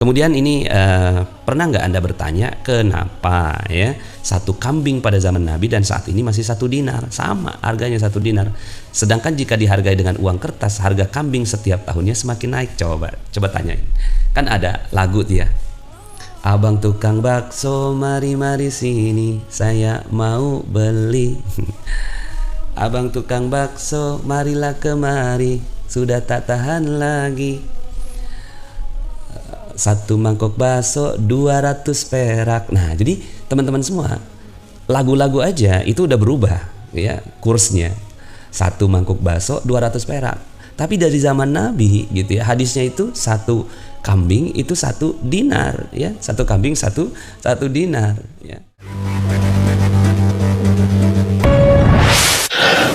Kemudian ini pernah nggak Anda bertanya kenapa ya satu kambing pada zaman Nabi dan saat ini masih 1 dinar, sama harganya 1 dinar. Sedangkan jika dihargai dengan uang kertas, harga kambing setiap tahunnya semakin naik. Coba tanyain. Kan ada lagu dia. Abang tukang bakso, mari sini, saya mau beli. Abang tukang bakso, marilah kemari, sudah tak tahan lagi. 1 mangkok bakso 200 perak. Nah, jadi teman-teman semua, lagu-lagu aja itu udah berubah ya kursnya. 1 mangkok bakso 200 perak. Tapi dari zaman Nabi gitu ya, hadisnya itu 1 kambing itu 1 dinar ya. 1 kambing 1 dinar ya.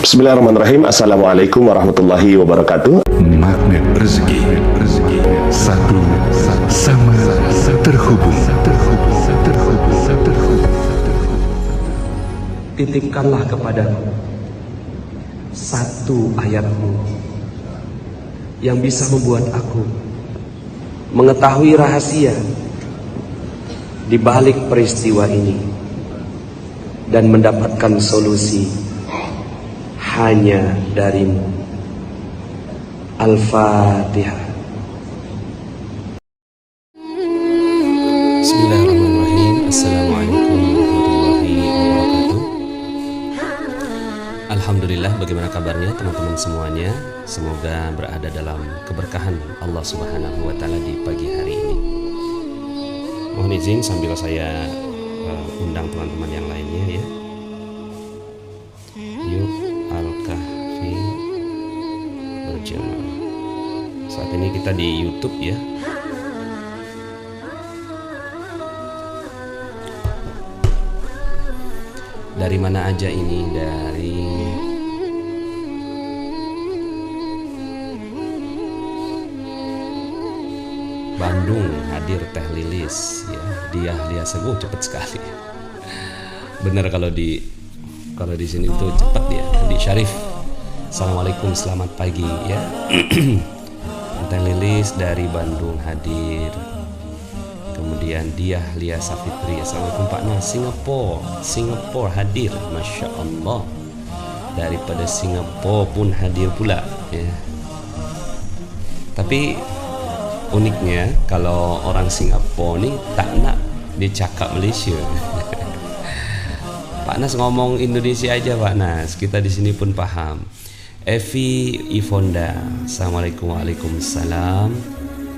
Bismillahirrahmanirrahim. Assalamualaikum warahmatullahi wabarakatuh. Magnet rezeki satu sama terhubung. Titipkanlah kepadaku 1 ayatmu yang bisa membuat aku mengetahui rahasia di balik peristiwa ini dan mendapatkan solusi hanya darimu. Al-Fatihah. Bismillahirrahmanirrahim. Assalamualaikum warahmatullahi wabarakatuh. Alhamdulillah, bagaimana kabarnya teman-teman semuanya? Semoga berada dalam keberkahan Allah Subhanahu wa Ta'ala di pagi hari ini. Mohon izin sambil saya undang teman-teman yang lainnya ya. Yuk Al-Kahfi berjamaah. Saat ini kita di YouTube ya. Dari mana aja ini? Dari Bandung hadir Teh Lilis ya. Dia Seguh cepet sekali. Bener kalau di sini tuh cepet ya. Di Syarif. Assalamualaikum, selamat pagi ya. Teh Lilis dari Bandung hadir. Kemudian Diah Lia Safitri, assalamualaikum Pak Nas. Singapura hadir, masya Allah. Daripada Singapura pun hadir pula ya. Tapi uniknya kalau orang Singapura nih tak nak dicakap Malaysia. Pak Nas ngomong Indonesia aja Pak Nas, kita di sini pun paham. Evi Ifonda, assalamualaikum. Waalaikumsalam.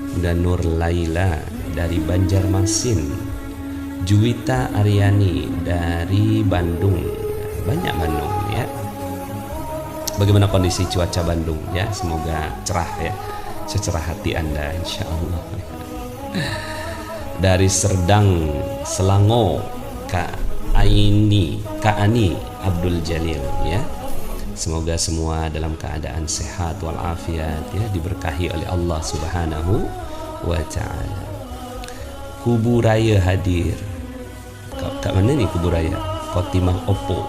Dan Nur Laila dari Banjarmasin, Juwita Aryani dari Bandung, banyak Bandung ya. Bagaimana kondisi cuaca Bandung ya? Semoga cerah ya, secerah hati Anda insya Allah. Dari Serdang Selangor, Kak Ani Abdul Jalil ya. Semoga semua dalam keadaan sehat walafiat ya, diberkahi oleh Allah Subhanahu wa Ta'ala. Kuburaya hadir. Kat mana nih Kuburaya? Khotimah Oppo.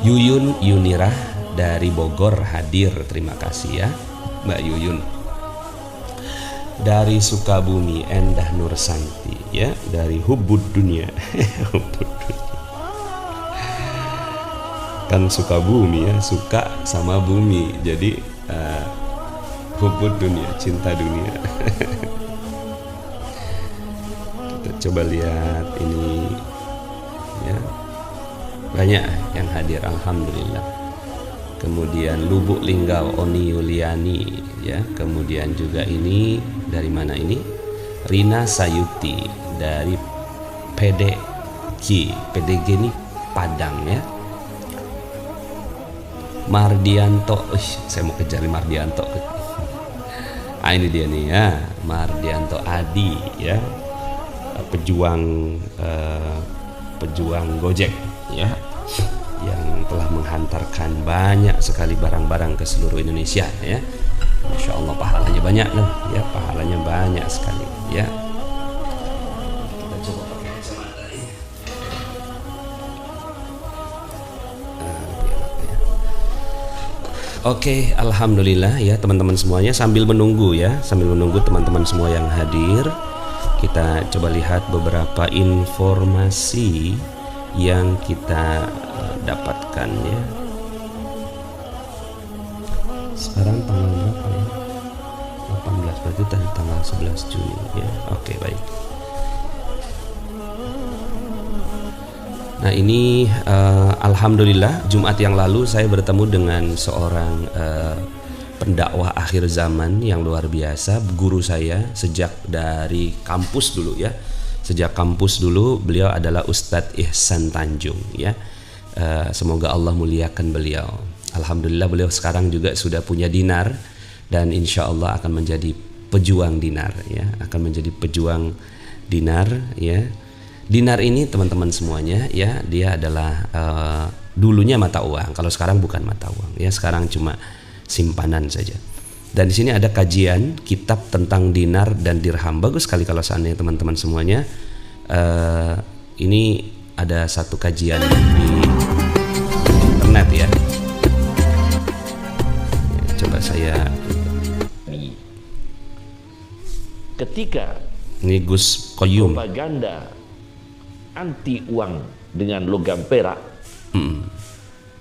Yuyun Yunirah dari Bogor hadir, terima kasih ya Mbak Yuyun. Dari Sukabumi Endah Nursanti ya, dari Hubbud Dunia. Kan Sukabumi ya, suka sama bumi, jadi Hubbud Dunia, cinta dunia. Kita coba lihat ini ya, banyak yang hadir alhamdulillah. Kemudian Lubuk Linggau Oni Yuliani ya. Kemudian juga ini dari mana ini? Rina Sayuti dari PDG ini Padang ya. Mardianto, saya mau kejar Mardianto. Ini dia nih ya, Mardianto Adi ya, pejuang Gojek ya, yang telah menghantarkan banyak sekali barang-barang ke seluruh Indonesia ya. Masya Allah, pahalanya banyak loh ya, pahalanya banyak sekali ya. Kita coba pakai kacamata ya. Oke, alhamdulillah ya teman-teman semuanya, sambil menunggu teman-teman semua yang hadir, kita coba lihat beberapa informasi yang kita dapatkan ya. Sekarang tanggal berapa ya? 18, berarti tadi tanggal 11 Juni ya. Oke, baik. Nah ini alhamdulillah Jumat yang lalu saya bertemu dengan seorang pendakwah akhir zaman yang luar biasa, guru saya sejak dari kampus dulu ya. Sejak kampus dulu beliau adalah Ustadz Ihsan Tanjung ya. Semoga Allah muliakan beliau. Alhamdulillah beliau sekarang juga sudah punya dinar dan insya Allah akan menjadi pejuang dinar ya, akan menjadi pejuang dinar ya. Dinar ini teman-teman semuanya ya, dia adalah dulunya mata uang, kalau sekarang bukan mata uang ya, sekarang cuma simpanan saja. Dan di sini ada kajian kitab tentang dinar dan dirham. Bagus sekali kalau seandainya teman-teman semuanya ini ada satu kajian di internet ya. Coba saya ketika ini Gus Koyum propaganda anti uang dengan logam perak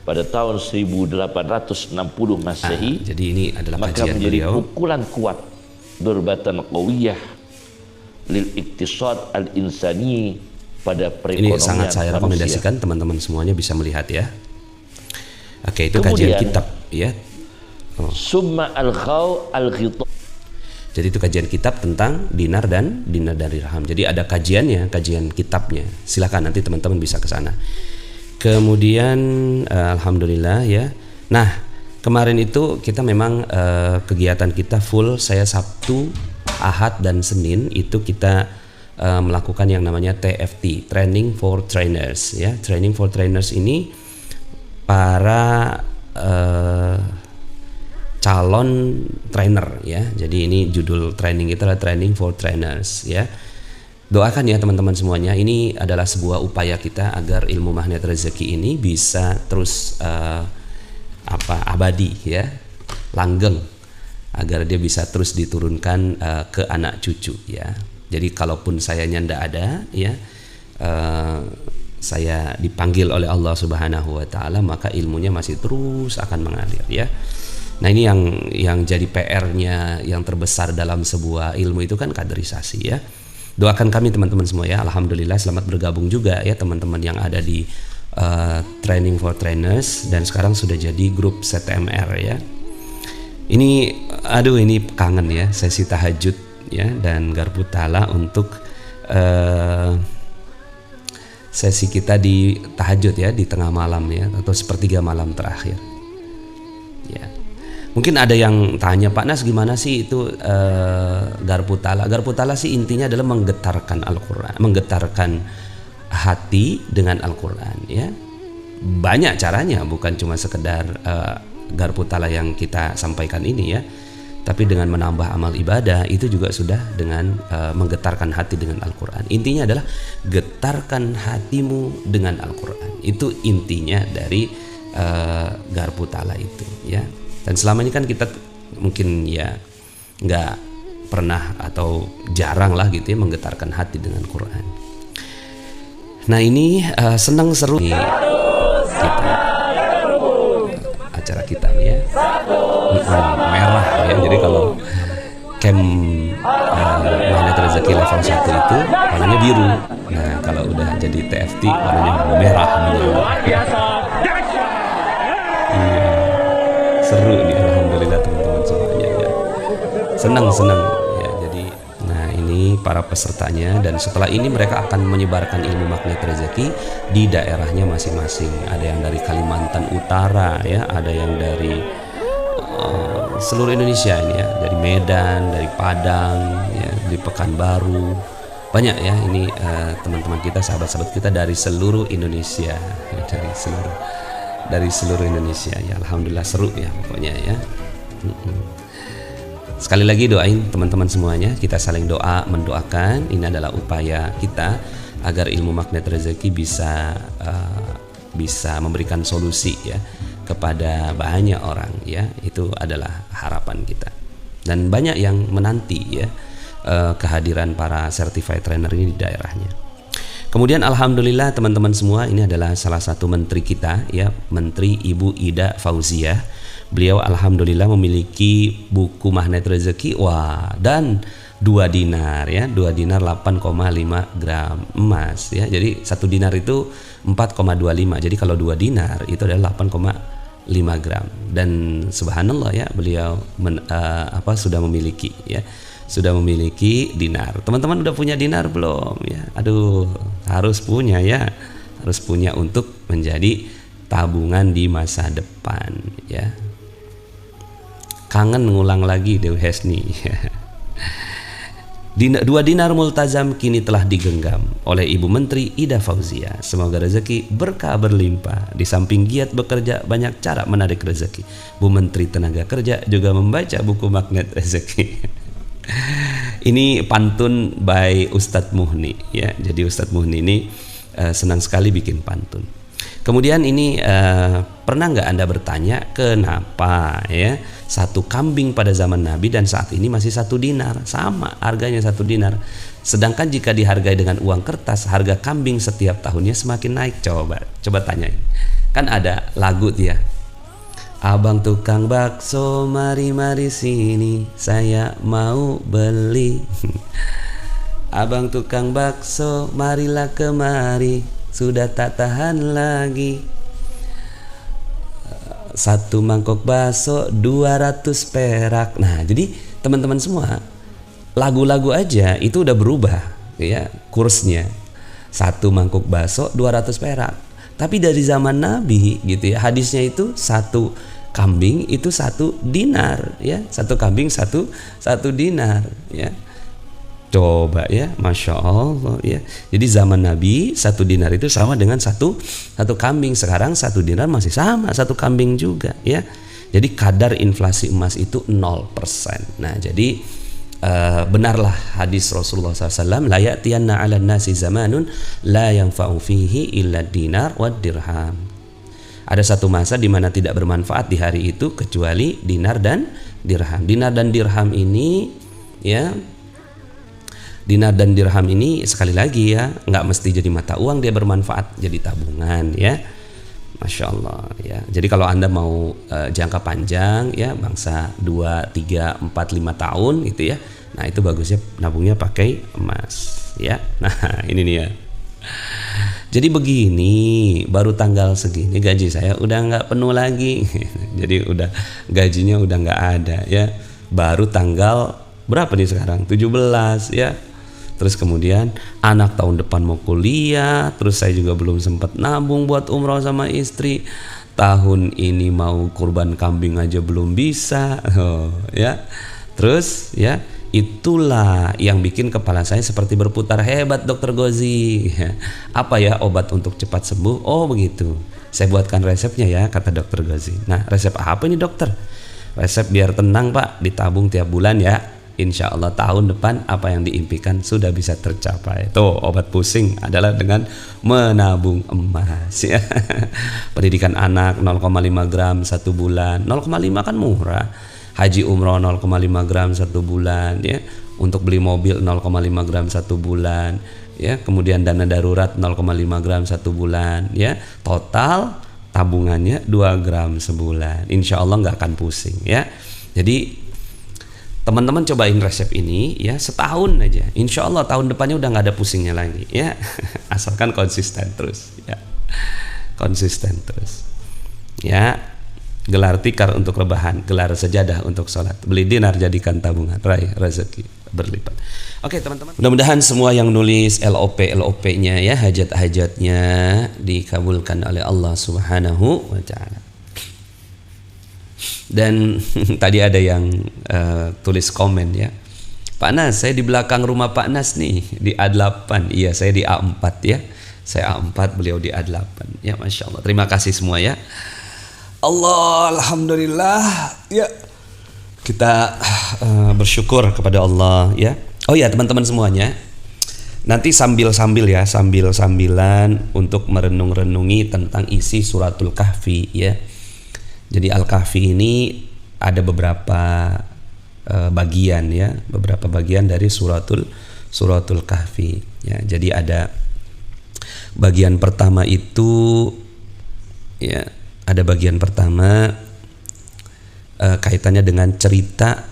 pada tahun 1860 Masehi, jadi ini adalah maka kajian menjadi beliau. pukulan kuat durbatan qawiyah lil iktisad al insani pada perekonomian. Ini sangat saya rekomendasikan teman-teman semuanya bisa melihat ya. Oke, itu kajian kitab ya. Summa al-ghaw al-ghita. Jadi itu kajian kitab tentang dinar dan dirham. Jadi ada kajiannya, kajian kitabnya. Silakan nanti teman-teman bisa ke sana. Kemudian alhamdulillah ya. Nah, kemarin itu kita memang kegiatan kita full, saya Sabtu, Ahad dan Senin itu kita melakukan yang namanya TFT, Training for Trainers ya. Training for Trainers ini para calon trainer ya. Jadi ini judul training itu adalah Training for Trainers ya. Doakan ya teman-teman semuanya, ini adalah sebuah upaya kita agar ilmu magnet rezeki ini bisa terus abadi ya, langgeng, agar dia bisa terus diturunkan ke anak cucu ya. Jadi kalaupun saya ndak ada ya, saya dipanggil oleh Allah Subhanahu wa taala, maka ilmunya masih terus akan mengalir ya. Nah, ini yang jadi PR-nya yang terbesar dalam sebuah ilmu itu kan kaderisasi ya. Doakan kami teman-teman semua ya. Alhamdulillah selamat bergabung juga ya teman-teman yang ada di Training for Trainers dan sekarang sudah jadi grup CTMR ya. Ini ini kangen ya, sesi tahajud ya dan garpu tala untuk sesi kita di tahajud ya, di tengah malam ya, atau sepertiga malam terakhir ya. Mungkin ada yang tanya, Pak Nas gimana sih itu garpu tala? Garpu tala sih intinya adalah menggetarkan Al-Quran, menggetarkan hati dengan Al-Quran ya. Banyak caranya, bukan cuma sekedar garpu tala yang kita sampaikan ini ya, tapi dengan menambah amal ibadah itu juga sudah dengan menggetarkan hati dengan Al-Quran. Intinya adalah getarkan hatimu dengan Al-Quran. Itu intinya dari garpu tala itu ya. Dan selama ini kan kita mungkin ya nggak pernah atau jarang lah gitu ya menggetarkan hati dengan Quran. Nah ini senang seru nih kita acara kita nih ya, merah ya. Jadi kalau camp magnet rezeki level 1 itu warnanya biru. Nah kalau udah jadi TFT warnanya merah menyala. Seru nih, alhamdulillah teman-teman semuanya ya. Senang ya. Jadi nah ini para pesertanya, dan setelah ini mereka akan menyebarkan ilmu magnet rezeki di daerahnya masing-masing. Ada yang dari Kalimantan Utara ya, ada yang dari seluruh Indonesia ini ya, dari Medan, dari Padang ya, dari Pekanbaru. Banyak ya ini teman-teman kita, sahabat-sahabat kita dari seluruh Indonesia ya, dari seluruh Indonesia ya. Alhamdulillah seru ya pokoknya ya. Sekali lagi doain teman-teman semuanya, kita saling doa mendoakan. Ini adalah upaya kita agar ilmu magnet rezeki bisa memberikan solusi ya kepada banyak orang ya. Itu adalah harapan kita. Dan banyak yang menanti ya kehadiran para certified trainer ini di daerahnya. Kemudian alhamdulillah teman-teman semua, ini adalah salah satu menteri kita ya, Menteri Ibu Ida Fauziah. Beliau alhamdulillah memiliki buku magnet rezeki, dan 2 dinar ya, 2 dinar 8,5 gram emas ya. Jadi 1 dinar itu 4,25. Jadi kalau 2 dinar itu adalah 8,5 gram. Dan subhanallah ya, beliau sudah memiliki ya. Sudah memiliki dinar. Teman-teman udah punya dinar belum ya? Aduh, harus punya ya. Harus punya untuk menjadi tabungan di masa depan ya. Kangen ngulang lagi Dewi Hesni. 2 dinar multazam kini telah digenggam oleh Ibu Menteri Ida Fauziah. Semoga rezeki berkah berlimpah. Di samping giat bekerja, banyak cara menarik rezeki. Bu Menteri Tenaga Kerja juga membaca buku magnet rezeki. Ini pantun by Ustadz Muhni ya. Jadi Ustadz Muhni ini senang sekali bikin pantun. Kemudian ini pernah nggak Anda bertanya kenapa ya 1 kambing pada zaman Nabi dan saat ini masih 1 dinar, sama harganya 1 dinar. Sedangkan jika dihargai dengan uang kertas, harga kambing setiap tahunnya semakin naik. Coba tanyain. Kan ada lagu ya. Abang tukang bakso, mari sini, saya mau beli. Abang tukang bakso, marilah kemari, sudah tak tahan lagi. 1 mangkok bakso 200 perak. Nah, jadi teman-teman semua, lagu-lagu aja itu udah berubah ya kursnya. 1 mangkok bakso 200 perak. Tapi dari zaman Nabi gitu ya, hadisnya itu 1 kambing itu 1 dinar ya, 1 kambing 1 dinar ya. Coba ya, Masya Allah ya. Jadi zaman Nabi 1 dinar itu sama dengan 1 kambing. Sekarang 1 dinar masih sama 1 kambing juga ya. Jadi kadar inflasi emas itu 0%. Nah jadi benarlah hadis Rasulullah SAW, la ya'tiyanna 'alan nasi zamanun la yanfa'u fihi illa dinar wad dirham. Ada satu masa di mana tidak bermanfaat di hari itu kecuali dinar dan dirham. Dinar dan dirham ini ya, dinar dan dirham ini sekali lagi ya, nggak mesti jadi mata uang, dia bermanfaat jadi tabungan ya. Masya Allah ya. Jadi kalau Anda mau jangka panjang ya, bangsa 2, 3, 4, 5 tahun gitu ya, nah itu bagusnya nabungnya pakai emas ya. Nah ini nih ya. Jadi begini, baru tanggal segini gaji saya udah nggak penuh lagi. Jadi udah gajinya udah nggak ada ya. Baru tanggal berapa nih sekarang? 17 ya. Terus kemudian anak tahun depan mau kuliah, terus saya juga belum sempat nabung buat umroh sama istri. Tahun ini mau kurban kambing aja belum bisa, ya. Terus ya, itulah yang bikin kepala saya seperti berputar. Hebat Dokter Gozi. Apa ya obat untuk cepat sembuh? Oh begitu. Saya buatkan resepnya ya, kata Dokter Gozi. Nah resep apa ini dokter? Resep biar tenang Pak, ditabung tiap bulan ya. Insya Allah tahun depan apa yang diimpikan sudah bisa tercapai. Tuh obat pusing adalah dengan menabung emas ya. Pendidikan anak 0,5 gram 1 bulan. 0,5 kan murah. Haji umroh 0,5 gram 1 bulan ya. Untuk beli mobil 0,5 gram 1 bulan ya. Kemudian dana darurat 0,5 gram 1 bulan ya. Total tabungannya 2 gram sebulan. Insya Allah nggak akan pusing ya. Jadi teman-teman cobain resep ini ya setahun aja. Insya Allah tahun depannya udah nggak ada pusingnya lagi ya. Asalkan konsisten terus ya. Konsisten terus ya. Gelar tikar untuk rebahan, gelar sejadah untuk sholat, beli dinar jadikan tabungan, raih rezeki berlipat. Oke teman-teman, mudah-mudahan semua yang nulis LOP-nya ya, hajat-hajatnya dikabulkan oleh Allah Subhanahu wa Ta'ala. Dan tadi ada yang tulis komen ya, Pak Nas, saya di belakang rumah Pak Nas nih di A8. Iya, saya di A4 ya. Saya A4, beliau di A8 ya. Masya Allah, terima kasih semua ya. Allah, alhamdulillah ya, kita bersyukur kepada Allah ya. Oh ya teman-teman semuanya, nanti sambil-sambilan untuk merenung-renungi tentang isi suratul kahfi ya. Jadi Al-Kahfi ini ada beberapa bagian ya, beberapa bagian dari suratul Kahfi ya. Jadi ada bagian pertama itu ya, ada bagian pertama kaitannya dengan cerita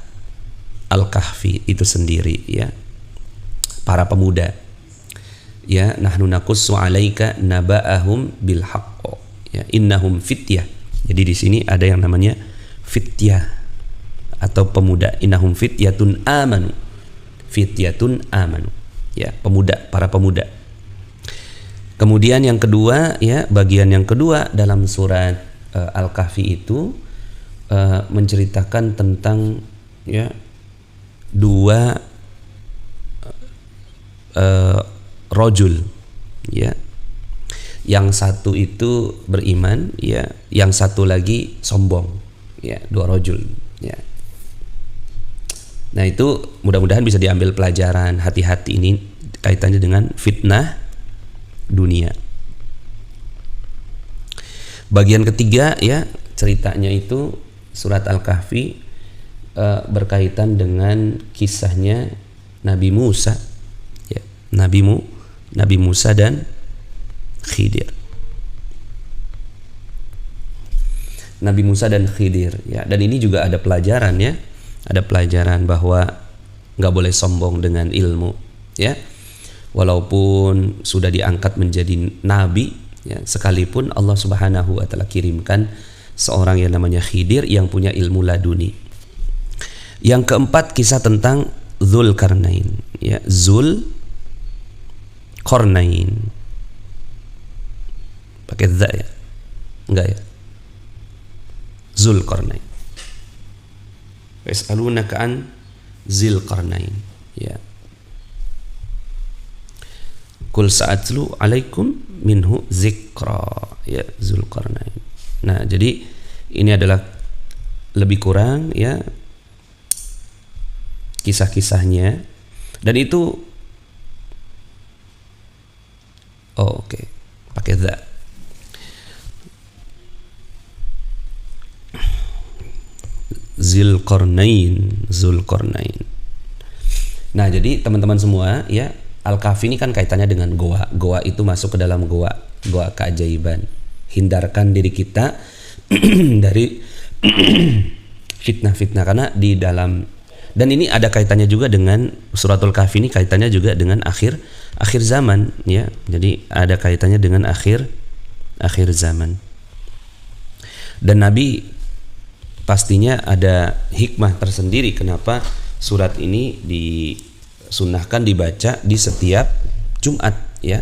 Al-Kahfi itu sendiri ya. Para pemuda ya, nahnu naqussu 'alaika naba'ahum bil haqq ya, innahum fityah. Jadi di sini ada yang namanya fityah atau pemuda, innahum fityatun amanu. Fityatun amanu ya, pemuda, para pemuda. Kemudian yang kedua ya, bagian yang kedua dalam surat Al-Kahfi itu menceritakan tentang ya dua rojul ya. Yang satu itu beriman ya, yang satu lagi sombong ya, dua rojul ya. Nah itu mudah-mudahan bisa diambil pelajaran, hati-hati ini kaitannya dengan fitnah dunia. Bagian ketiga ya, ceritanya itu surat Al-Kahfi berkaitan dengan kisahnya Nabi Musa ya, Nabi Musa dan Khidir. Nabi Musa dan Khidir ya, dan ini juga ada pelajaran ya, ada pelajaran bahwa nggak boleh sombong dengan ilmu ya, walaupun sudah diangkat menjadi nabi ya, sekalipun Allah Subhanahu wa taala kirimkan seorang yang namanya Khidir yang punya ilmu laduni. Yang keempat, kisah tentang Dzulkarnain ya, Dzulqarnain. Pakai dza ya? Enggak ya? Dzulqarnain. Yas'alunaka an Dzulqarnain ya. Qul sa'atlu alaikum minhu dzikra ya, Dzulqarnain. Nah, jadi ini adalah lebih kurang ya kisah-kisahnya, dan itu oke. Pakai dza. Dzulqarnain. Nah, jadi teman-teman semua ya, Al-Kahfi ini kan kaitannya dengan goa. Goa itu masuk ke dalam goa keajaiban. Hindarkan diri kita dari fitnah-fitnah, karena di dalam, dan ini ada kaitannya juga dengan suratul Kahfi ini, kaitannya juga dengan akhir zaman ya. Jadi ada kaitannya dengan akhir zaman. Dan Nabi pastinya ada hikmah tersendiri kenapa surat ini disunnahkan dibaca di setiap Jumat ya.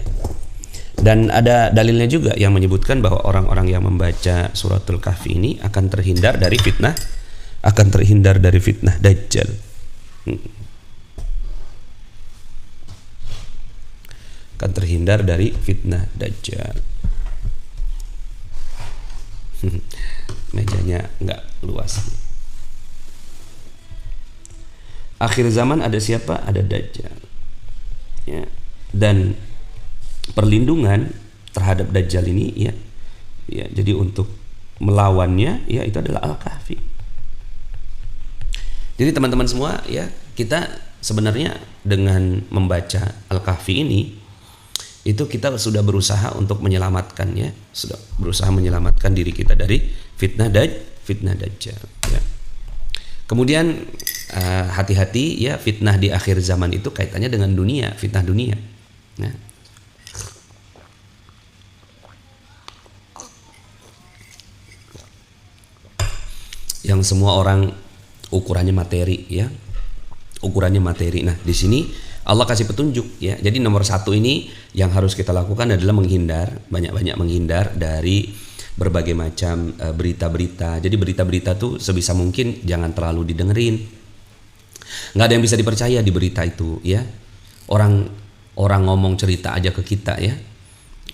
Dan ada dalilnya juga yang menyebutkan bahwa orang-orang yang membaca suratul Kahfi ini akan terhindar dari fitnah Dajjal. Akan terhindar dari fitnah Dajjal. Mejanya nggak luas. Akhir zaman ada siapa? Ada Dajjal ya. Dan perlindungan terhadap Dajjal ini ya, jadi untuk melawannya ya, itu adalah Al-Kahfi. Jadi teman-teman semua ya, kita sebenarnya dengan membaca Al-Kahfi ini, itu kita sudah berusaha untuk menyelamatkan ya, sudah berusaha menyelamatkan diri kita dari fitnah Dajjal ya. Kemudian hati-hati ya, fitnah di akhir zaman itu kaitannya dengan dunia, fitnah dunia nah. Yang semua orang ukurannya materi ya, ukurannya materi. Nah di sini Allah kasih petunjuk ya. Jadi nomor satu ini yang harus kita lakukan adalah banyak-banyak menghindar dari berbagai macam berita-berita. Jadi berita-berita tuh sebisa mungkin jangan terlalu didengerin. Nggak ada yang bisa dipercaya di berita itu ya. Orang ngomong cerita aja ke kita ya.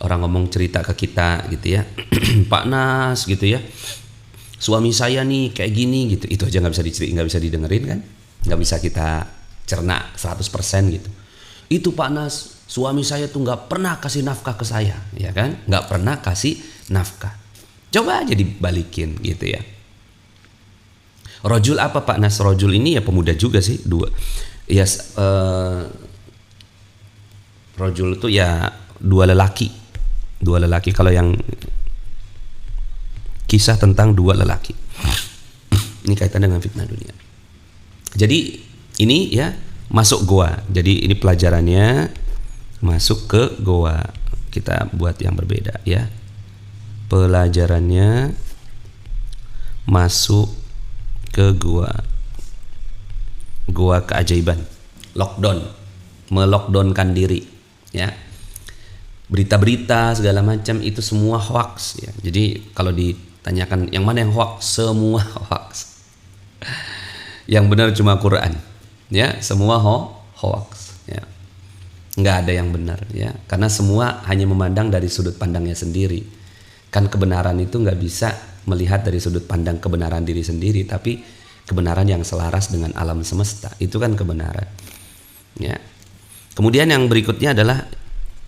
Orang ngomong cerita ke kita gitu ya. Pak Nas gitu ya, suami saya nih kayak gini gitu, itu aja nggak bisa didengerin kan, nggak bisa kita cerna 100% gitu. Itu Pak Nas, suami saya tuh nggak pernah kasih nafkah ke saya, ya kan, nggak pernah kasih nafkah. Coba aja dibalikin gitu ya. Rojul apa Pak Nas? Rojul ini ya pemuda juga sih, dua. Ya, rojul itu ya dua lelaki. Dua lelaki, kalau yang kisah tentang dua lelaki. Ini kaitan dengan fitnah dunia. Jadi ini ya masuk goa. Jadi ini pelajarannya masuk ke goa. Kita buat yang berbeda ya. Pelajarannya masuk ke goa keajaiban, lockdown, melockdownkan diri ya. Berita-berita segala macam itu semua hoax ya. Jadi kalau ditanyakan yang mana yang hoax, semua hoax. Yang benar cuma Quran ya, semua hoax ya. Nggak ada yang benar ya, karena semua hanya memandang dari sudut pandangnya sendiri. Kan kebenaran itu nggak bisa melihat dari sudut pandang kebenaran diri sendiri, tapi kebenaran yang selaras dengan alam semesta, itu kan kebenaran ya. Kemudian yang berikutnya adalah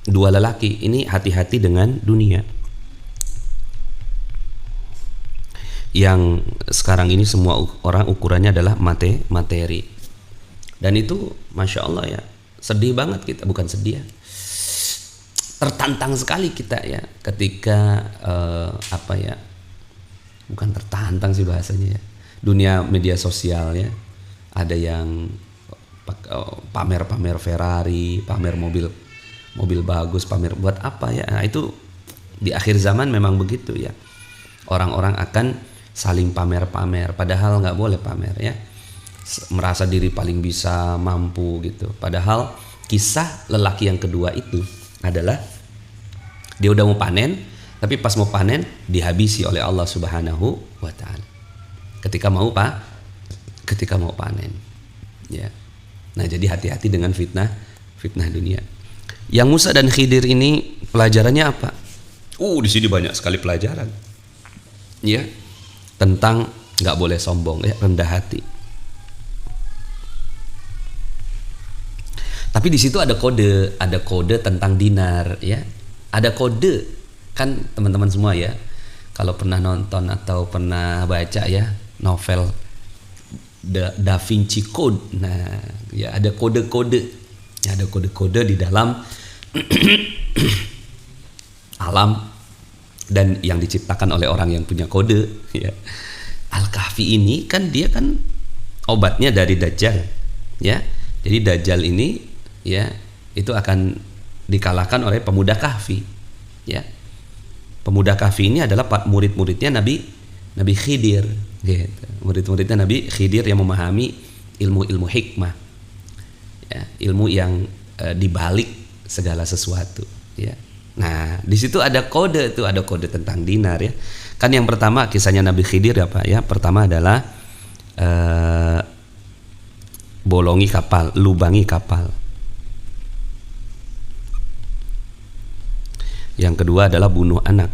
dua lelaki ini hati-hati dengan dunia. Yang sekarang ini semua orang ukurannya adalah materi. Dan itu Masya Allah ya, sedih banget kita, bukan sedih ya, tertantang sekali kita ya ketika bukan tertantang sih bahasanya ya, dunia media sosial ya, ada yang pamer Ferrari, pamer mobil bagus, pamer buat apa ya. Nah, itu di akhir zaman memang begitu ya, orang-orang akan saling pamer-pamer, padahal nggak boleh pamer ya, merasa diri paling bisa, mampu gitu. Padahal kisah lelaki yang kedua itu adalah dia udah mau panen, tapi pas mau panen dihabisi oleh Allah Subhanahu wa Ta'ala ketika mau panen ya. Nah, jadi hati-hati dengan fitnah dunia. Yang Musa dan Khidir ini pelajarannya apa? Di sini banyak sekali pelajaran ya, tentang nggak boleh sombong ya, rendah hati. Tapi di situ ada kode tentang dinar ya. Ada kode kan teman-teman semua ya. Kalau pernah nonton atau pernah baca ya novel Da Vinci Code. Nah, ya ada kode-kode. Ya, ada kode-kode di dalam alam dan yang diciptakan oleh orang yang punya kode ya. Al-Kahfi ini kan dia kan obatnya dari Dajjal ya. Jadi Dajjal ini ya itu akan dikalahkan oleh pemuda Kahfi ya. Pemuda Kahfi ini adalah murid-muridnya Nabi Khidir gitu. Murid-muridnya Nabi Khidir yang memahami ilmu-ilmu hikmah ya, ilmu yang dibalik segala sesuatu ya. Nah, di situ ada kode tentang dinar ya. Kan yang pertama kisahnya Nabi Khidir apa ya? Pertama adalah bolongi kapal, lubangi kapal. Yang kedua adalah bunuh anak.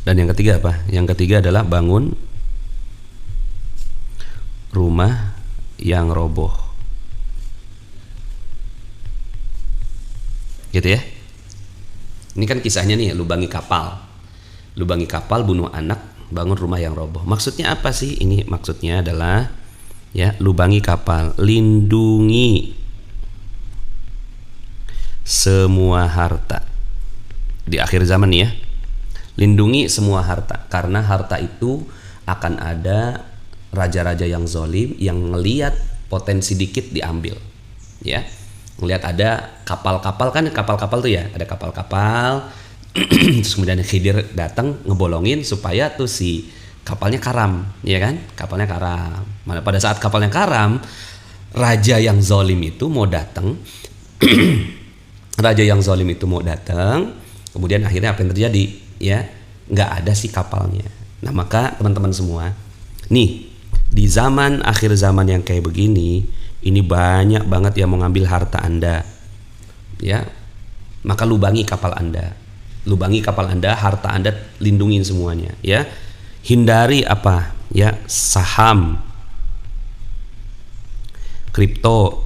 Dan yang ketiga apa? Yang ketiga adalah bangun rumah yang roboh. Gitu ya. Ini kan kisahnya nih, lubangi kapal. Lubangi kapal, bunuh anak, bangun rumah yang roboh. Maksudnya apa sih? Ini maksudnya adalah ya, lubangi kapal, lindungi semua harta di akhir zaman ya. Lindungi semua harta, karena harta itu akan ada raja-raja yang zalim yang ngelihat potensi dikit diambil ya. Ngelihat ada kapal-kapal, kan kapal-kapal tuh ya, ada kapal-kapal terus kemudian Khidir datang ngebolongin supaya tuh si kapalnya karam ya kan, kapalnya karam. Pada saat kapalnya karam, raja yang zalim itu mau datang kemudian akhirnya apa yang terjadi ya, nggak ada si kapalnya. Nah, maka teman-teman semua nih, di zaman akhir zaman yang kayak begini, ini banyak banget yang mau ngambil harta Anda ya. Maka lubangi kapal Anda, harta Anda lindungin semuanya ya. Hindari apa ya, saham, kripto,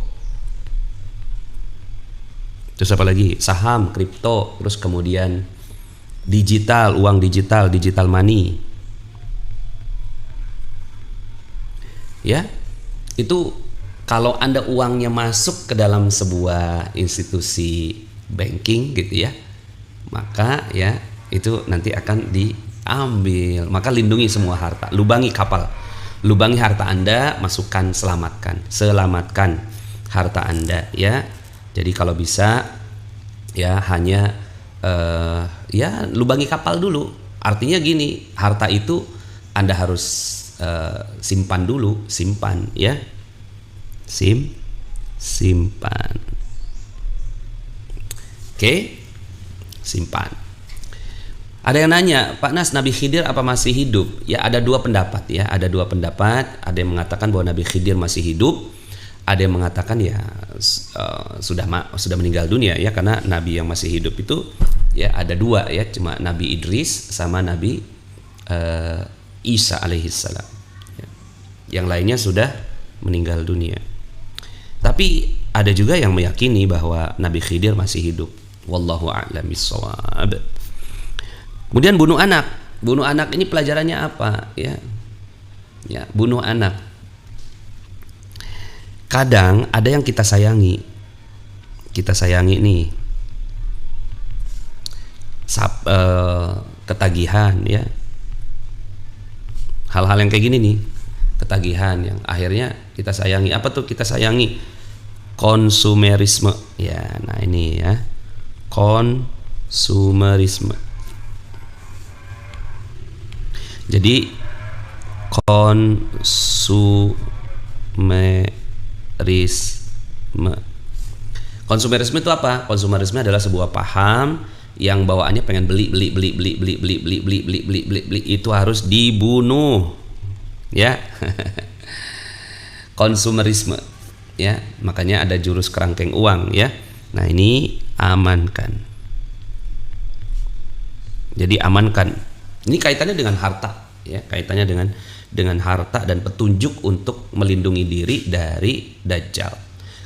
terus apa lagi, saham, kripto, terus kemudian digital, uang digital, digital money. Ya, itu kalau Anda uangnya masuk ke dalam sebuah institusi banking gitu ya, maka ya itu nanti akan diambil. Maka lindungi semua harta, lubangi kapal, lubangi harta Anda, masukkan, selamatkan harta Anda ya. Jadi kalau bisa ya hanya ya lubangi kapal dulu. Artinya gini, harta itu Anda harus simpan dulu, simpan ya, simpan. Oke, simpan. Ada yang nanya, Pak Nas, Nabi Khidir apa masih hidup? Ya, ada dua pendapat ya, ada dua pendapat. Ada yang mengatakan bahwa Nabi Khidir masih hidup, ada yang mengatakan ya sudah meninggal dunia ya, karena Nabi yang masih hidup itu ya ada dua ya, cuma Nabi Idris sama Nabi Isa alaihissalam ya. Yang lainnya sudah meninggal dunia. Tapi ada juga yang meyakini bahwa Nabi Khidir masih hidup. Wallahu a'lam bishawab. Kemudian bunuh anak. Bunuh anak ini pelajarannya apa ya? Ya, bunuh anak. Kadang ada yang kita sayangi. Kita sayangi nih. Ketagihan ya. Hal-hal yang kayak gini nih, ketagihan yang akhirnya kita sayangi. Apa tuh kita sayangi? Konsumerisme ya. Nah ini ya, konsumerisme. Jadi konsumerisme itu apa? Konsumerisme adalah sebuah paham yang bawaannya pengen beli, itu harus dibunuh ya. Konsumerisme ya, makanya ada jurus kerangkeng uang ya. Nah ini amankan, jadi amankan. Ini kaitannya dengan harta ya, kaitannya dengan harta dan petunjuk untuk melindungi diri dari Dajjal.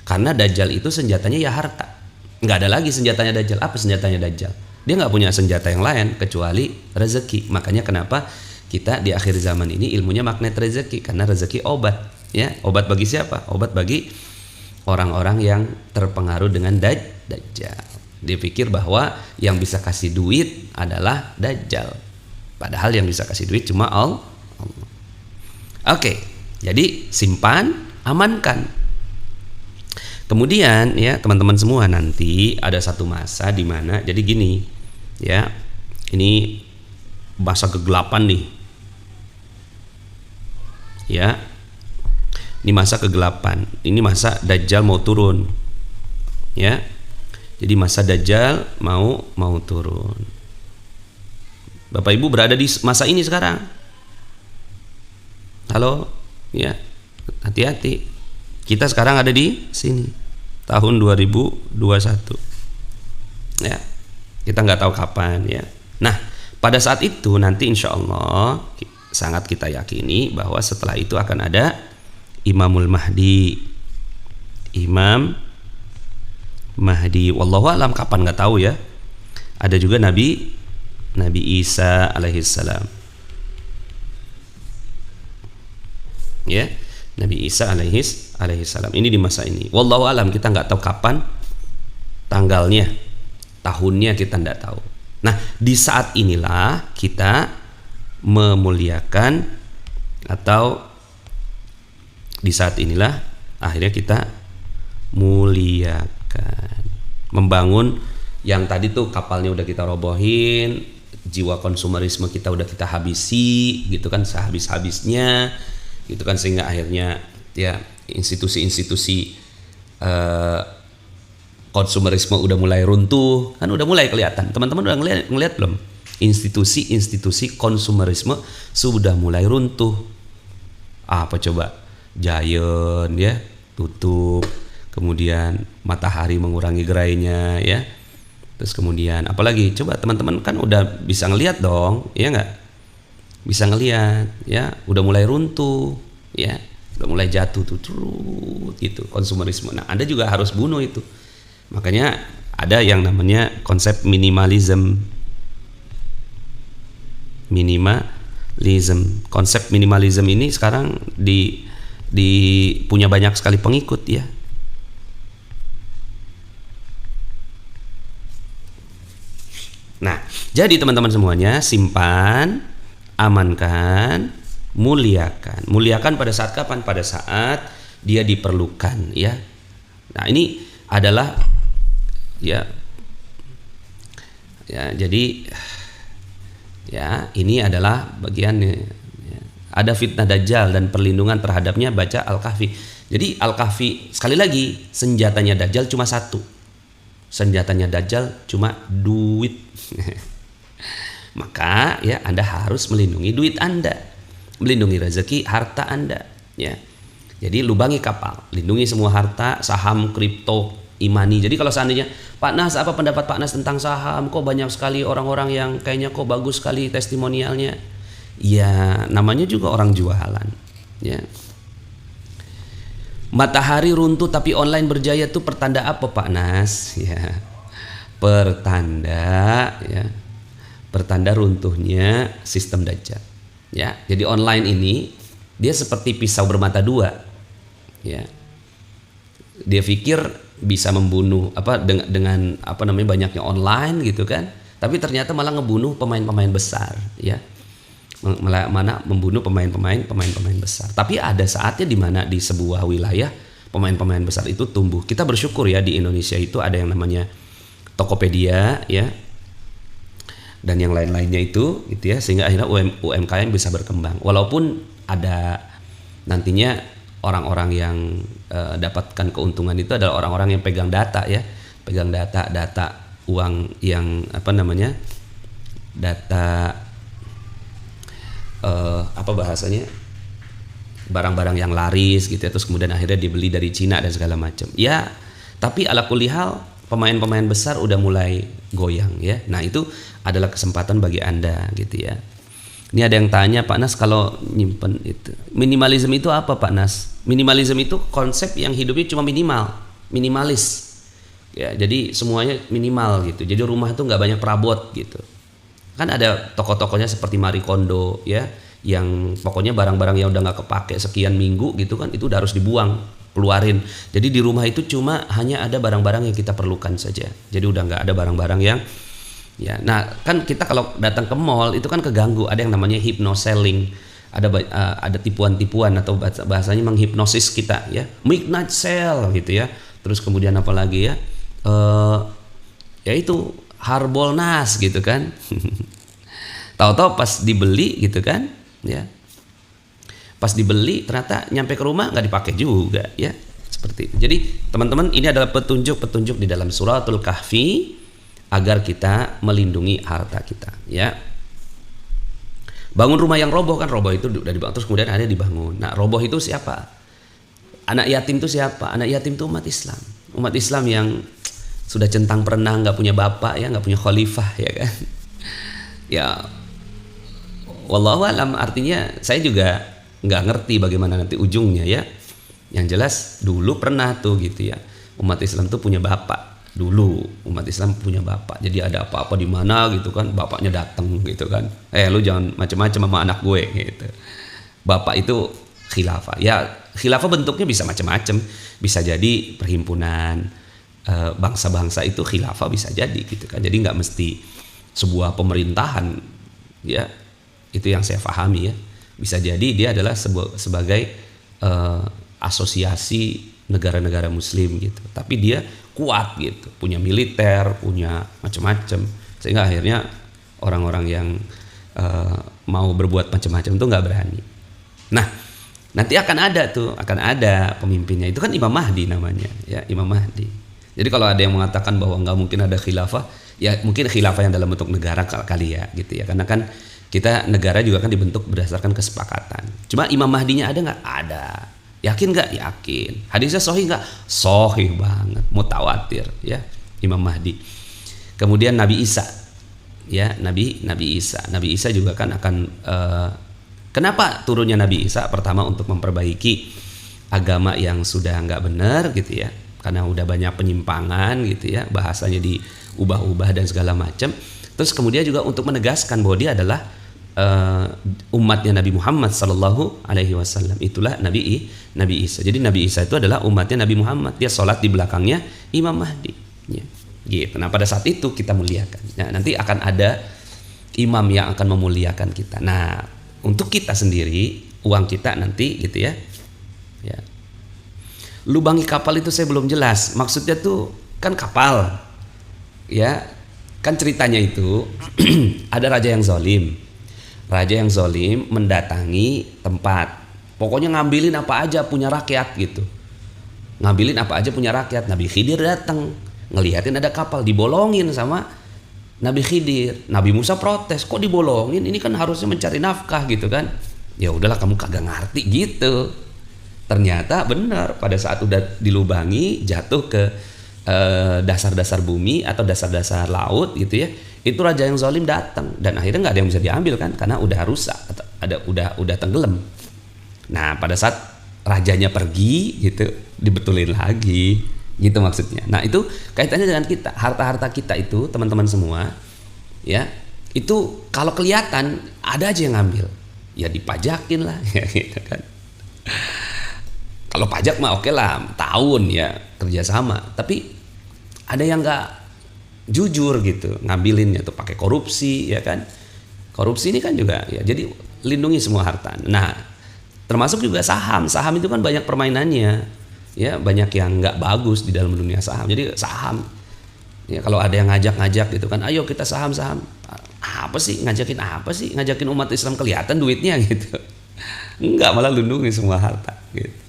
Karena Dajjal itu senjatanya ya harta. Nggak ada lagi senjatanya Dajjal. Apa senjatanya Dajjal? Dia nggak punya senjata yang lain kecuali rezeki. Makanya kenapa kita di akhir zaman ini ilmunya magnet rezeki, karena rezeki obat ya. Obat bagi siapa? Obat bagi orang-orang yang terpengaruh dengan Dajjal. Dia pikir bahwa yang bisa kasih duit adalah Dajjal, padahal yang bisa kasih duit cuma Allah. Oke, jadi simpan, amankan. Kemudian ya teman-teman semua, nanti ada satu masa di mana jadi gini ya, ini masa kegelapan nih ya, ini masa kegelapan, ini masa Dajjal mau turun ya. Jadi masa Dajjal mau turun. Bapak Ibu berada di masa ini sekarang. Halo ya, hati-hati. Kita sekarang ada di sini tahun 2021 ya, kita nggak tahu kapan ya. Nah pada saat itu nanti insya Allah sangat kita yakini bahwa setelah itu akan ada Imamul Mahdi, Imam Mahdi. Wallahu alam kapan nggak tahu ya. Ada juga Nabi Isa alaihissalam ya, Nabi Isa alaihissalam. Ini di masa ini. Wallahu alam, kita nggak tahu kapan tanggalnya, tahunnya kita nggak tahu. Nah di saat inilah kita memuliakan, atau di saat inilah akhirnya kita muliakan, membangun yang tadi tuh kapalnya udah kita robohin, jiwa konsumerisme kita udah kita habisi gitu kan, sehabis-habisnya gitu kan, sehingga akhirnya ya institusi-institusi konsumerisme udah mulai runtuh kan, udah mulai kelihatan. Teman-teman udah ngelihat belum? Institusi-institusi konsumerisme sudah mulai runtuh. Apa coba? Giant ya tutup, kemudian Matahari mengurangi gerainya ya, terus kemudian apalagi coba teman-teman kan udah bisa ngelihat dong ya nggak? Bisa ngelihat ya, udah mulai runtuh ya, udah mulai jatuh tuh gitu konsumerisme. Nah Anda juga harus bunuh itu. Makanya ada yang namanya konsep minimalism minimalism. Konsep minimalism ini sekarang di punya banyak sekali pengikut ya. Nah, jadi teman-teman semuanya, simpan, amankan, muliakan. Muliakan pada saat kapan? Pada saat dia diperlukan ya. Nah, ini adalah ya jadi ya ini adalah bagiannya ya. Ada fitnah Dajjal dan perlindungan terhadapnya, baca Al-Kahfi. Jadi Al-Kahfi, sekali lagi, senjatanya Dajjal cuma satu. Senjatanya Dajjal cuma duit. Maka ya Anda harus melindungi duit Anda, melindungi rezeki harta Anda ya. Jadi lubangi kapal, lindungi semua harta, saham, kripto, imani. Jadi kalau seandainya Pak Nas, apa pendapat Pak Nas tentang saham? Kok banyak sekali orang-orang yang kayaknya kok bagus sekali testimonialnya. Ya namanya juga orang jualan ya. Matahari runtuh tapi online berjaya tuh pertanda apa Pak Nas? Ya, pertanda runtuhnya sistem Dajjal. Ya, jadi online ini dia seperti pisau bermata dua. Ya, dia pikir bisa membunuh dengan banyaknya online gitu kan? Tapi ternyata malah ngebunuh pemain-pemain besar. Ya, mana membunuh pemain-pemain besar. Tapi ada saatnya di mana di sebuah wilayah pemain-pemain besar itu tumbuh. Kita bersyukur ya di Indonesia itu ada yang namanya Tokopedia ya, dan yang lain-lainnya itu gitu ya, sehingga akhirnya UMKM bisa berkembang. Walaupun ada nantinya orang-orang yang dapatkan keuntungan itu adalah orang-orang yang pegang data ya, pegang data uang yang data bahasanya, barang-barang yang laris gitu ya, terus kemudian akhirnya dibeli dari Cina dan segala macam ya. Tapi ala kulli hal pemain-pemain besar udah mulai goyang ya. Nah itu adalah kesempatan bagi Anda gitu ya. Ini ada yang tanya, Pak Nas, kalau nyimpen itu minimalisme itu apa Pak Nas? Minimalisme itu konsep yang hidupnya cuma minimalis ya, jadi semuanya minimal gitu. Jadi rumah itu nggak banyak perabot gitu. Kan ada toko-tokonya seperti Marie Kondo ya, yang pokoknya barang-barang yang udah nggak kepake sekian minggu gitu kan, itu udah harus dibuang, keluarin. Jadi di rumah itu cuma hanya ada barang-barang yang kita perlukan saja. Jadi udah nggak ada barang-barang yang ya. Nah kan kita kalau datang ke mall itu kan keganggu, ada yang namanya hypnoselling, ada tipuan-tipuan atau bahasanya menghipnosis kita ya, midnight sale gitu ya. Terus kemudian apa lagi ya, ya itu Harbolnas gitu kan. Tahu-tahu pas dibeli gitu kan ya, pas dibeli ternyata nyampe ke rumah nggak dipakai juga ya, seperti itu. Jadi teman-teman, ini adalah petunjuk-petunjuk di dalam suratul Kahfi agar kita melindungi harta kita ya. Bangun rumah yang roboh, kan roboh itu udah dibangun terus kemudian ada dibangun. Nah roboh itu siapa? Anak yatim itu siapa? Anak yatim itu umat Islam. Umat Islam yang sudah centang perenang, nggak punya bapak ya, nggak punya khalifah ya kan. Ya wallahu alam, artinya saya juga nggak ngerti bagaimana nanti ujungnya ya. Yang jelas dulu pernah tuh gitu ya, umat Islam tuh punya bapak. Dulu umat Islam punya bapak, jadi ada apa-apa di mana gitu kan, bapaknya datang gitu kan, lu jangan macam-macam sama anak gue gitu. Bapak itu khilafah ya. Khilafah bentuknya bisa macam-macam, bisa jadi perhimpunan bangsa-bangsa itu khilafah, bisa jadi gitu kan. Jadi nggak mesti sebuah pemerintahan ya, itu yang saya pahami ya. Bisa jadi dia adalah sebagai asosiasi negara-negara muslim gitu, tapi dia kuat gitu, punya militer, punya macam-macam, sehingga akhirnya orang-orang yang mau berbuat macam-macam itu nggak berani. Nah nanti akan ada pemimpinnya, itu kan Imam Mahdi namanya ya, Imam Mahdi. Jadi kalau ada yang mengatakan bahwa nggak mungkin ada khilafah, ya mungkin khilafah yang dalam bentuk negara kali ya gitu ya, karena kan kita negara juga kan dibentuk berdasarkan kesepakatan. Cuma Imam Mahdinya ada nggak? Ada. Yakin nggak? Yakin. Hadisnya sahih nggak? Sahih banget, mutawatir ya Imam Mahdi. Kemudian Nabi Isa ya, Nabi Isa juga kan akan kenapa turunnya Nabi Isa? Pertama untuk memperbaiki agama yang sudah nggak benar gitu ya, karena udah banyak penyimpangan gitu ya, bahasanya diubah-ubah dan segala macam. Terus kemudian juga untuk menegaskan bahwa dia adalah umatnya Nabi Muhammad sallallahu alaihi wasallam. Itulah Nabi Isa. Jadi Nabi Isa itu adalah umatnya Nabi Muhammad. Dia sholat di belakangnya Imam Mahdi. Ya, gitu. Nah pada saat itu kita muliakan. Nah, nanti akan ada imam yang akan memuliakan kita. Nah untuk kita sendiri, uang kita nanti gitu ya. Ya. Lubangi kapal itu saya belum jelas. Maksudnya tuh kan kapal. Ya, kan ceritanya itu ada raja yang zalim. Raja yang zalim mendatangi tempat, pokoknya ngambilin apa aja punya rakyat gitu. Ngambilin apa aja punya rakyat. Nabi Khidir datang, ngelihatin ada kapal, dibolongin sama Nabi Khidir. Nabi Musa protes, kok dibolongin? Ini kan harusnya mencari nafkah gitu kan. Ya udahlah, kamu kagak ngerti gitu. Ternyata benar, pada saat udah dilubangi, jatuh ke dasar-dasar bumi atau dasar-dasar laut gitu ya, itu raja yang zalim datang dan akhirnya nggak ada yang bisa diambil kan, karena udah rusak, udah tenggelam. Nah pada saat rajanya pergi gitu, dibetulin lagi gitu maksudnya. Nah itu kaitannya dengan kita, harta-harta kita itu teman-teman semua ya, itu kalau kelihatan ada aja yang ngambil, ya dipajakin lah ya gitu kan. Kalau pajak mah oke lah, tahun ya kerjasama. Tapi ada yang nggak jujur gitu, ngambilinnya tuh pakai korupsi ya kan. Korupsi ini kan juga ya. Jadi lindungi semua harta. Nah, termasuk juga saham. Saham itu kan banyak permainannya, ya banyak yang nggak bagus di dalam dunia saham. Jadi saham, ya kalau ada yang ngajak-ngajak gitu kan, ayo kita saham-saham. Apa sih ngajakin apa sih? Ngajakin umat Islam kelihatan duitnya gitu. Enggak, malah lindungi semua harta gitu.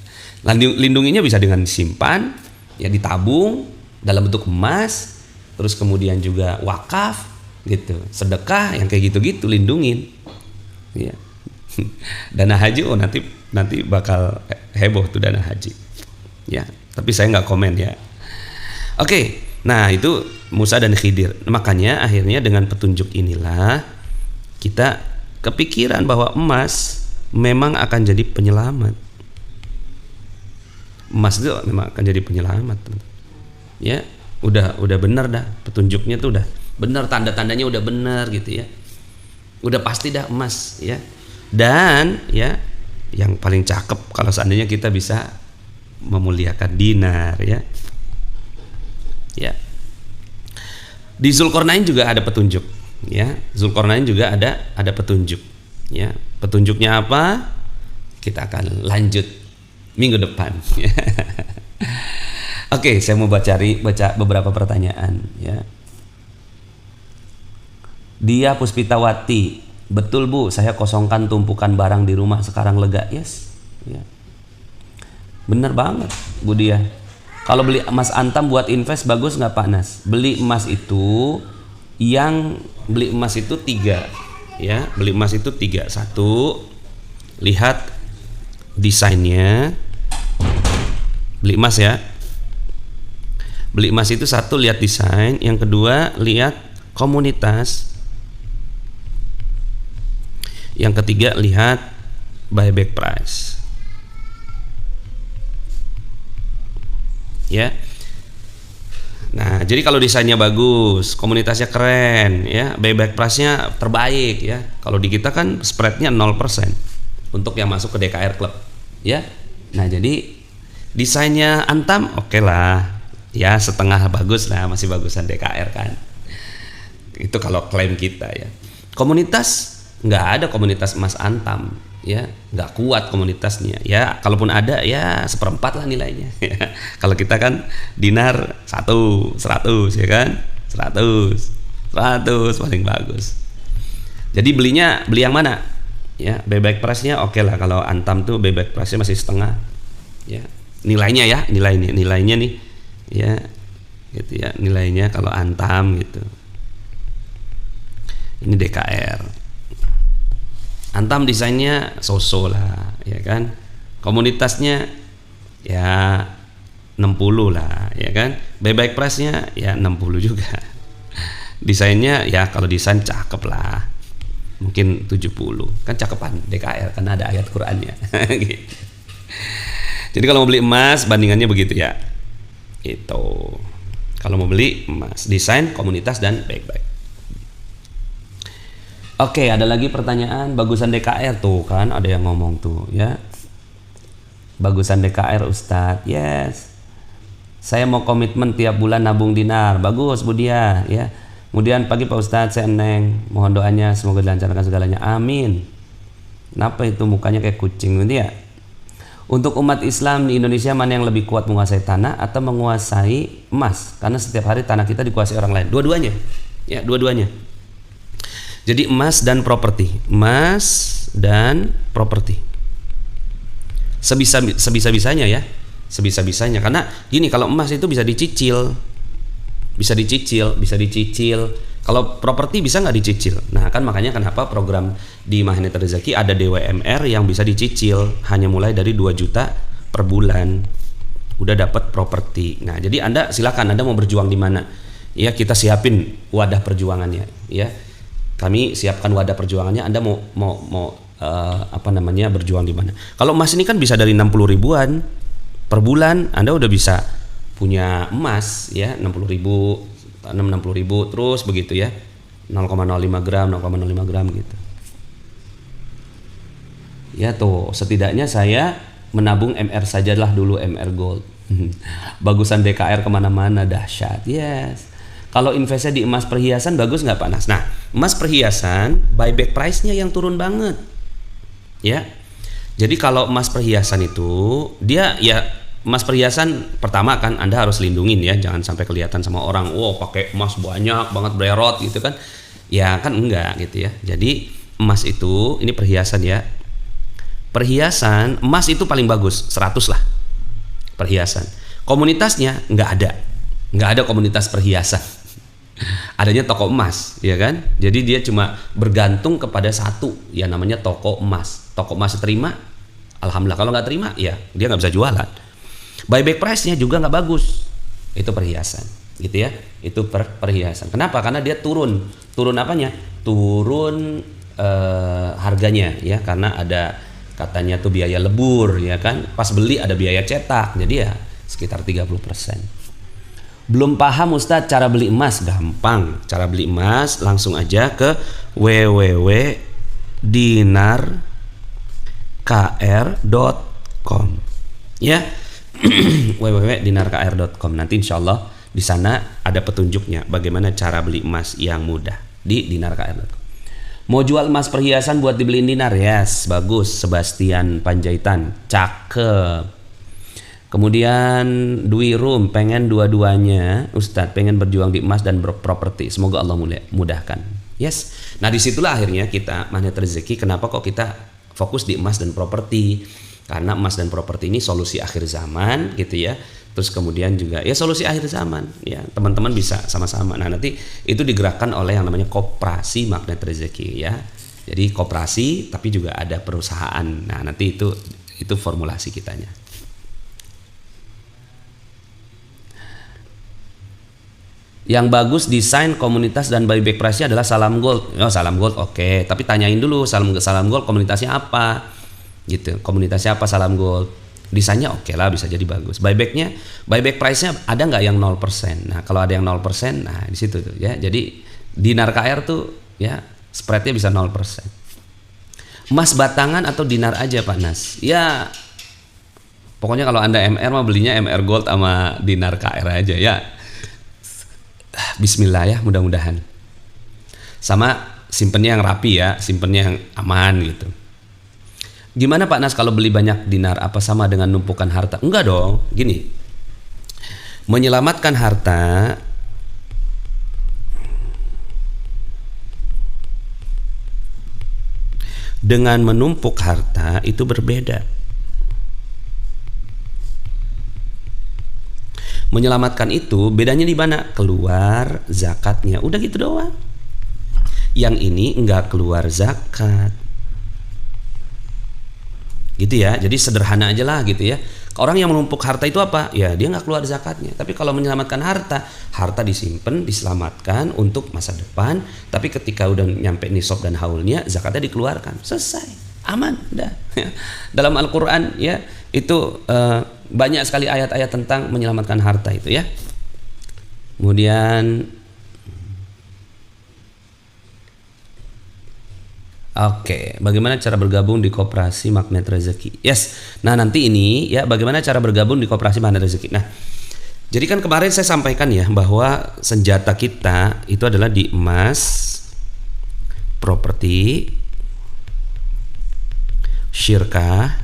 Lindunginya bisa dengan simpan, ya ditabung dalam bentuk emas, terus kemudian juga wakaf gitu, sedekah yang kayak gitu-gitu lindungin. Ya. Dana haji nanti bakal heboh tuh dana haji. Ya, tapi saya nggak komen ya. Oke, nah itu Musa dan Khidir. Makanya akhirnya dengan petunjuk inilah kita kepikiran bahwa emas memang akan jadi penyelamat. Emas itu memang akan jadi penyelamat, teman-teman. Ya, udah benar dah petunjuknya tuh udah benar, tanda-tandanya udah benar gitu ya. Udah pasti dah emas ya. Dan ya yang paling cakep kalau seandainya kita bisa memuliakan dinar ya. Ya. Di Zulkarnain juga ada petunjuk ya. Zulkarnain juga ada petunjuk ya. Petunjuknya apa? Kita akan lanjut minggu depan. Oke, saya mau baca beberapa pertanyaan ya. Dia Puspitawati, betul Bu, saya kosongkan tumpukan barang di rumah, sekarang lega. Yes ya. Bener banget Bu Dia. Kalau beli emas antam buat invest bagus nggak Pak Nas? Beli emas itu 3 ya. Beli emas itu 3. 1, lihat desainnya. Beli emas ya. Beli emas itu 1, lihat desain. Yang kedua, lihat komunitas. Yang ketiga, lihat buyback price. Ya. Nah, jadi kalau desainnya bagus, komunitasnya keren ya, buyback price-nya terbaik ya. Kalau di kita kan spreadnya 0% untuk yang masuk ke DKR Club ya. Nah, jadi desainnya antam oke lah ya, setengah bagus lah, masih bagusan DKR kan. Itu kalau klaim kita ya. Komunitas nggak ada komunitas emas antam ya, nggak kuat komunitasnya ya. Kalaupun ada ya 1/4 lah nilainya. Kalau kita kan dinar 100 ya kan, 100 paling bagus. Jadi beli yang mana ya? Buyback price-nya oke lah. Kalau antam tuh buyback price-nya masih setengah ya. Nilainya nih ya gitu ya, nilainya kalau antam gitu. Ini DKR. Antam desainnya so-so lah ya kan. Komunitasnya ya 60 lah ya kan. Buyback price-nya ya 60 juga. Desainnya ya kalau desain cakep lah, mungkin 70. Kan cakepan DKR karena ada ayat Qur'annya. Gitu. Jadi kalau mau beli emas bandingannya begitu ya. Itu. Kalau mau beli emas, desain, komunitas dan buyback. Oke, ada lagi pertanyaan, bagusan DKR tuh kan, ada yang ngomong tuh ya. Bagusan DKR Ustadz, yes. Saya mau komitmen tiap bulan nabung dinar, bagus Budia ya. Kemudian pagi Pak Ustadz, saya Neng, mohon doanya semoga dilancarkan segalanya, amin. Kenapa itu mukanya kayak kucing gitu ya? Untuk umat Islam di Indonesia mana yang lebih kuat, menguasai tanah atau menguasai emas? Karena setiap hari tanah kita dikuasai orang lain. Dua-duanya, ya dua-duanya. Jadi emas dan properti, sebisa-bisanya ya, sebisa-bisanya. Karena gini, kalau emas itu bisa dicicil. Kalau properti bisa nggak dicicil? Nah kan makanya kenapa program di Magnet Rezeki ada DWMR yang bisa dicicil, hanya mulai dari 2 juta per bulan udah dapat properti. Nah jadi Anda silakan, Anda mau berjuang di mana? Ya kita siapin wadah perjuangannya. Ya kami siapkan wadah perjuangannya. Anda mau berjuang di mana? Kalau emas ini kan bisa dari 60 ribuan per bulan, Anda udah bisa punya emas ya 60 ribu terus begitu ya, 0,05 gram gitu ya. Tuh setidaknya saya menabung MR sajalah dulu, MR Gold. Bagusan DKR kemana-mana, dahsyat. Yes. Kalau investnya di emas perhiasan bagus nggak Pak Nas? Nah emas perhiasan buyback price-nya yang turun banget ya. Jadi kalau emas perhiasan itu dia ya, emas perhiasan pertama kan Anda harus lindungin ya, jangan sampai kelihatan sama orang, wow pakai emas banyak banget bererot gitu kan. Ya kan enggak gitu ya. Jadi emas itu, ini perhiasan ya. Perhiasan emas itu paling bagus 100 lah. Perhiasan. Komunitasnya enggak ada komunitas perhiasan. Adanya toko emas, ya kan? Jadi dia cuma bergantung kepada satu, ya namanya toko emas. Toko emas terima, alhamdulillah. Kalau nggak terima, ya dia nggak bisa jualan. Buyback price-nya juga nggak bagus. Itu perhiasan, gitu ya. Itu perhiasan. Kenapa? Karena dia turun apanya? Turun harganya, ya. Karena ada katanya tuh biaya lebur, ya kan? Pas beli ada biaya cetak, jadi ya sekitar 30%. Belum paham Ustadz cara beli emas? Gampang. Cara beli emas langsung aja ke www.dinarkr.com ya. www.dinarkr.com. Nanti insya Allah di sana ada petunjuknya bagaimana cara beli emas yang mudah di dinarkr.com. Mau jual emas perhiasan buat dibeliin dinar? Yes, bagus. Sebastian Panjaitan, cakep. Kemudian Dwi Rum, pengen dua-duanya Ustadz, pengen berjuang di emas dan properti, semoga Allah mudahkan. Yes. Nah disitulah akhirnya kita Magnet Rezeki, kenapa kok kita fokus di emas dan properti? Karena emas dan properti ini solusi akhir zaman gitu ya. Terus kemudian juga ya solusi akhir zaman ya, teman-teman bisa sama-sama. Nah nanti itu digerakkan oleh yang namanya koperasi Magnet Rezeki ya. Jadi koperasi tapi juga ada perusahaan. Nah nanti itu formulasi kitanya. Yang bagus desain komunitas dan buyback price-nya adalah Salam Gold. Oh, Salam Gold oke. Tapi tanyain dulu Salam Gold komunitasnya apa? Gitu. Komunitasnya apa Salam Gold? Desainnya oke lah, bisa jadi bagus. Buyback price-nya ada nggak yang 0%? Nah, kalau ada yang 0%, nah di situ tuh ya. Jadi dinar KR tuh ya spread-nya bisa 0%. Emas batangan atau dinar aja Pak Nas? Ya pokoknya kalau Anda MR mah belinya MR Gold sama dinar KR aja ya. Bismillah ya, mudah-mudahan. Sama simpennya yang rapi ya, simpennya yang aman gitu. Gimana Pak Nas kalau beli banyak dinar, apa sama dengan numpukan harta? Enggak dong, gini. Menyelamatkan harta dengan menumpuk harta itu berbeda. Menyelamatkan itu bedanya di mana? Keluar zakatnya. Udah gitu doang. Yang ini enggak keluar zakat. Gitu ya. Jadi sederhana aja lah gitu ya. Orang yang menumpuk harta itu apa? Ya dia enggak keluar zakatnya. Tapi kalau menyelamatkan harta disimpan, diselamatkan untuk masa depan. Tapi ketika udah nyampe nisab dan haulnya, zakatnya dikeluarkan. Selesai. Aman. Udah. Dalam Al-Quran ya itu banyak sekali ayat-ayat tentang menyelamatkan harta itu ya. Kemudian Oke, bagaimana cara bergabung di Koperasi Magnet Rezeki? Yes. Nah, nanti ini ya bagaimana cara bergabung di Koperasi Magnet Rezeki. Nah, jadi kan kemarin saya sampaikan ya bahwa senjata kita itu adalah di emas, properti, syirkah,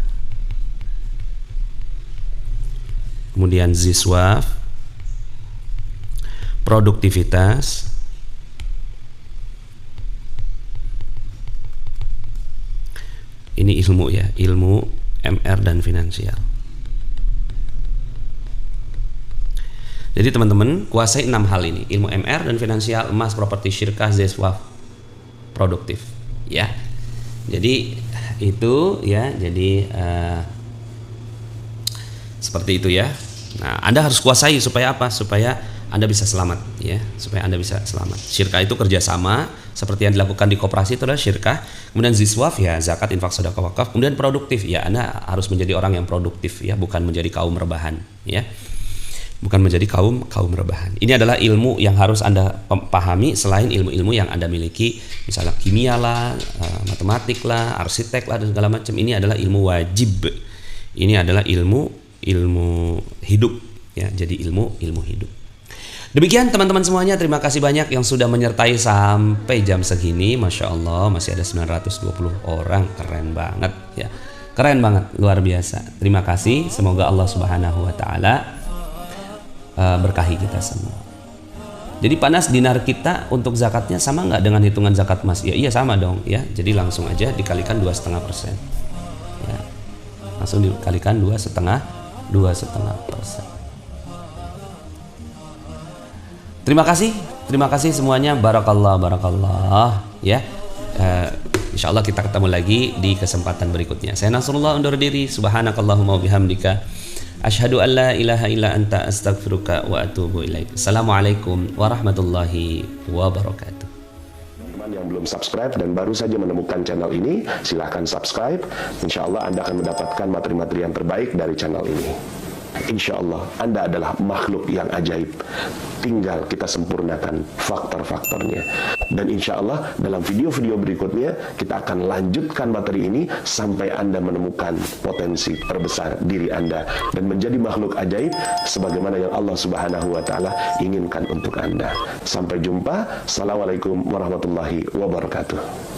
kemudian ziswaf, produktivitas, ini ilmu ya, ilmu MR dan finansial. Jadi teman-teman kuasai 6 hal ini, ilmu MR dan finansial, emas, properti, syirkah, ziswaf, produktif ya. Jadi itu ya, jadi seperti itu ya. Nah, Anda harus kuasai supaya apa? Supaya Anda bisa selamat ya, supaya Anda bisa selamat. Syirkah itu kerjasama seperti yang dilakukan di koperasi, itu adalah syirkah. Kemudian ziswaf ya, zakat, infak, sedekah, wakaf. Kemudian produktif ya, Anda harus menjadi orang yang produktif ya, bukan menjadi kaum rebahan ya. Bukan menjadi kaum rebahan. Ini adalah ilmu yang harus Anda pahami selain ilmu-ilmu yang Anda miliki, misalnya kimia lah, matematik lah, arsitek lah, dan segala macam. Ini adalah ilmu wajib. Ini adalah ilmu hidup ya, jadi ilmu hidup. Demikian teman-teman semuanya, terima kasih banyak yang sudah menyertai sampai jam segini. Masya Allah, masih ada 920 orang, keren banget ya, keren banget, luar biasa. Terima kasih, semoga Allah Subhanahu Wa Taala berkahi kita semua. Jadi panas dinar kita untuk zakatnya sama nggak dengan hitungan zakat emas? Ya iya sama dong ya. Jadi langsung aja dikalikan 2,5%. Ya, langsung dikalikan 2,5%. Terima kasih semuanya. Barakallah ya. Insya Allah kita ketemu lagi di kesempatan berikutnya. Saya Nasrullah undur diri. Subhanakallahumma wabihamdika. Asyhadu an la ilaha illa anta astaghfiruka wa atubu ilaik. Assalamualaikum warahmatullahi wabarakatuh. Teman-teman yang belum subscribe dan baru saja menemukan channel ini, silahkan subscribe. Insya Allah Anda akan mendapatkan materi-materi yang terbaik dari channel ini. Insya Allah Anda adalah makhluk yang ajaib. Tinggal kita sempurnakan faktor-faktornya. Dan insya Allah dalam video-video berikutnya kita akan lanjutkan materi ini sampai Anda menemukan potensi terbesar diri Anda dan menjadi makhluk ajaib sebagaimana yang Allah Subhanahu Wa Taala inginkan untuk Anda. Sampai jumpa. Assalamualaikum warahmatullahi wabarakatuh.